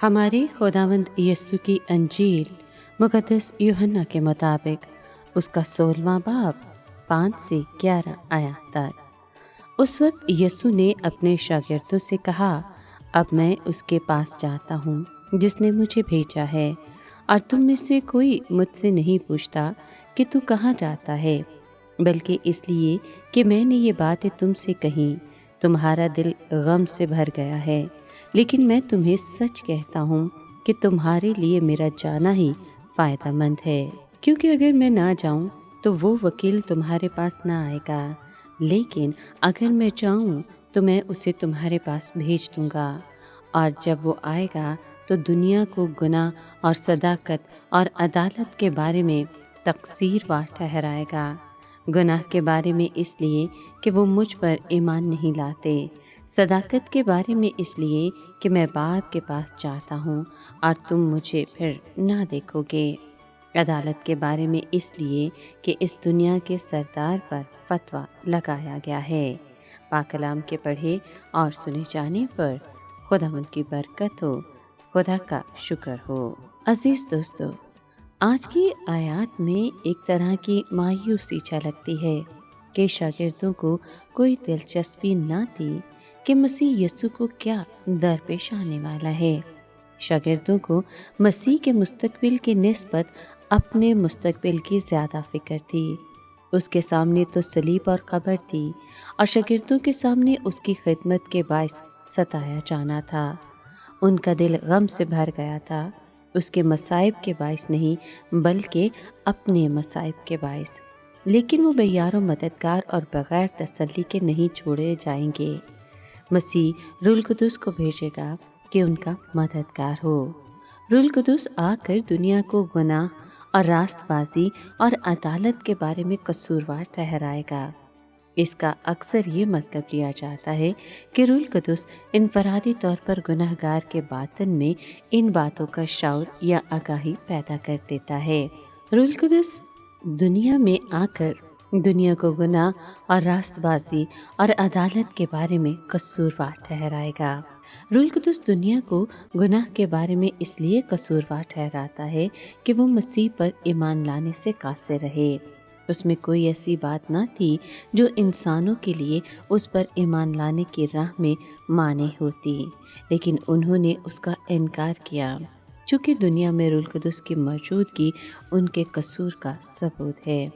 हमारे खुदावंद यीशु की अंजील मुक़द्दस यूहन्ना के मुताबिक उसका 16वां बाब 5 से 11 आयत तक। उस वक्त यीशु ने अपने शागिर्दों से कहा, अब मैं उसके पास जाता हूँ जिसने मुझे भेजा है, और तुम में से कोई मुझसे नहीं पूछता कि तू कहाँ जाता है, बल्कि इसलिए कि मैंने ये बातें तुमसे कहीं तुम्हारा दिल गम से भर गया है। लेकिन मैं तुम्हें सच कहता हूँ कि तुम्हारे लिए मेरा जाना ही फ़ायदेमंद है, क्योंकि अगर मैं ना जाऊँ तो वो वकील तुम्हारे पास ना आएगा, लेकिन अगर मैं जाऊँ तो मैं उसे तुम्हारे पास भेज दूँगा। और जब वो आएगा तो दुनिया को गुनाह और सदाकत और अदालत के बारे में तकसीरवार ठहराएगा। गुनाह के बारे में इसलिए कि वो मुझ पर ईमान नहीं लाते, सदाकत के बारे में इसलिए कि मैं बाप के पास जाता हूँ और तुम मुझे फिर ना देखोगे, अदालत के बारे में इसलिए कि इस दुनिया के सरदार पर फतवा लगाया गया है। पाक कलाम के पढ़े और सुने जाने पर खुदावंद की बरकत हो, खुदा का शुक्र हो। अजीज़ दोस्तों, आज की आयत में एक तरह की मायूसी झलकती है कि शागिर्दों को कोई दिलचस्पी ना थी कि मसीह यीशु को क्या दरपेश आने वाला है। शागिर्दों को मसीह के मुस्तकबिल के निस्बत अपने मुस्तकबिल की ज़्यादा फ़िक्र थी। उसके सामने तो सलीब और कब्र थी, और शागिर्दों के सामने उसकी खिदमत के बायस सताया जाना था। उनका दिल गम से भर गया था, उसके मसाइब के बायस नहीं बल्कि अपने मसाइब के बायस। लेकिन वो बेयारो मददगार और बग़ैर तसल्ली के नहीं छोड़े जाएंगे। मसीह रूहुल कुदुस को भेजेगा कि उनका मददगार हो। रूहुल कुदुस आकर दुनिया को गुनाह और रास्तबाजी और अदालत के बारे में कसूरवार ठहराएगा। इसका अक्सर ये मतलब लिया जाता है कि रूहुल कुदुस इनफरादी तौर पर गुनहगार के बातन में इन बातों का शऊर या आगाही पैदा कर देता है। रूहुल कुदुस दुनिया में आकर दुनिया को गुनाह और रास्तबाजी और अदालत के बारे में कसूरवार ठहराएगा। रूहुल कुदुस दुनिया को गुनाह के बारे में इसलिए कसूरवार ठहराता है कि वो मसीह पर ईमान लाने से कासिर रहे। उसमें कोई ऐसी बात ना थी जो इंसानों के लिए उस पर ईमान लाने की राह में माने होती, लेकिन उन्होंने उसका इनकार किया। चूँकि दुनिया में रूहुल कुदुस की मौजूदगी उनके कसूर का सबूत है।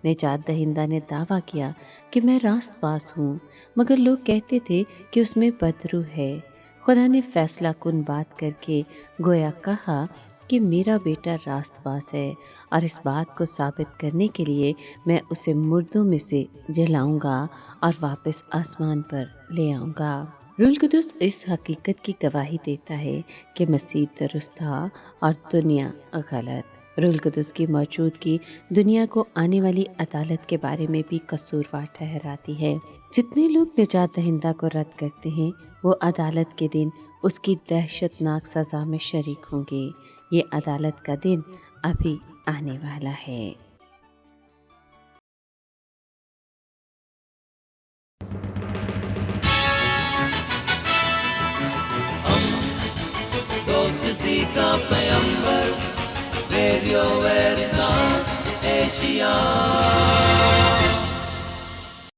निजात दहिंदा ने दावा किया कि मैं रास्तबाज हूँ, मगर लोग कहते थे कि उसमें बदरू है। खुदा ने फैसला कुन बात करके गोया कहा कि मेरा बेटा रास्तबाज है, और इस बात को साबित करने के लिए मैं उसे मुर्दों में से जलाऊंगा और वापस आसमान पर ले आऊँगा। रूहुल कुदुस इस हकीकत की गवाही देता है कि मसीह दुरुस्त था और दुनिया गलत। रूहुल कुदुस की मौजूदगी दुनिया को आने वाली अदालत के बारे में भी कसूरवार ठहराती है। जितने लोग निजात दहिंदा को रद्द करते हैं वो अदालत के दिन उसकी दहशतनाक सज़ा में शरीक होंगे। ये अदालत का दिन अभी आने वाला है। दोस्ती का पैगंबर रेडियो वेरितास एशिया।